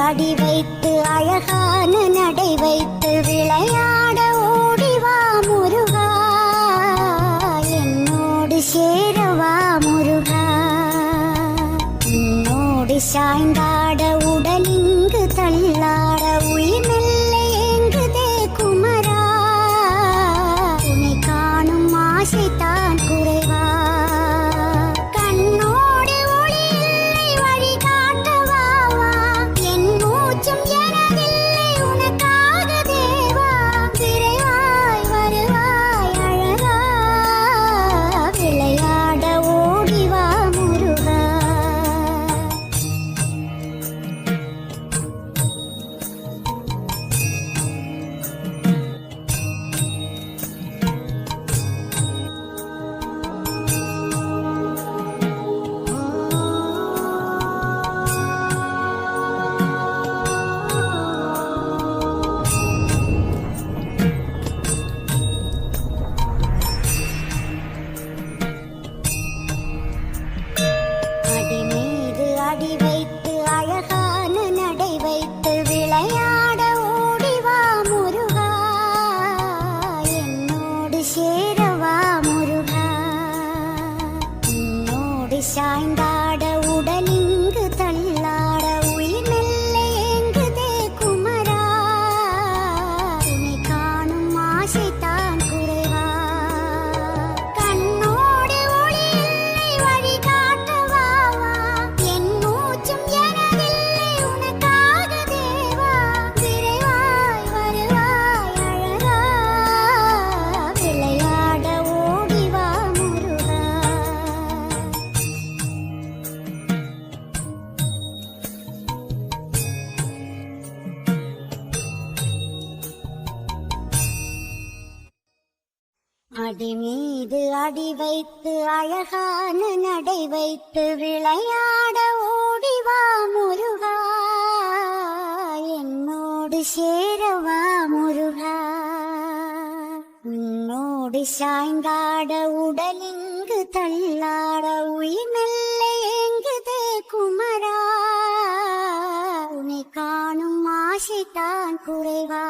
அடி வைத்து அழகான நடை வைத்து விளையாட ஓடிவா முருகா, என்னோடு சேரவா முருகா. உன்னோடு சாய்ந்தாட உடலிங்கு தள்ளாட உயிர் மெல்ல ஏங்குதே குமரா, உன்னை காணும் ஆசைத்தான் குறைவா. அடி வைத்து அழகான நடை வைத்து விளையாட ஓடிவா முருகா, என்னோடு சேரவா முருகா. உன்னோடு சாய்ந்தாட உடலிங்கு தள்ளாட உயிர் மெல்ல ஏங்குதே குமரா, உன்னை காணும் ஆசைத்தான் குறைவா. அடி மீது அடி வைத்து அழகான நடை வைத்து விளையாட ஓடிவா முருகா, என்னோடு சேரவா முருகா. உன்னோடு சாய்ந்தாட உடலிங்கு தள்ளாட உயிர் மெல்ல ஏங்குதே குமரா, உன்னை காணும் ஆசைத்தான் குறைவா.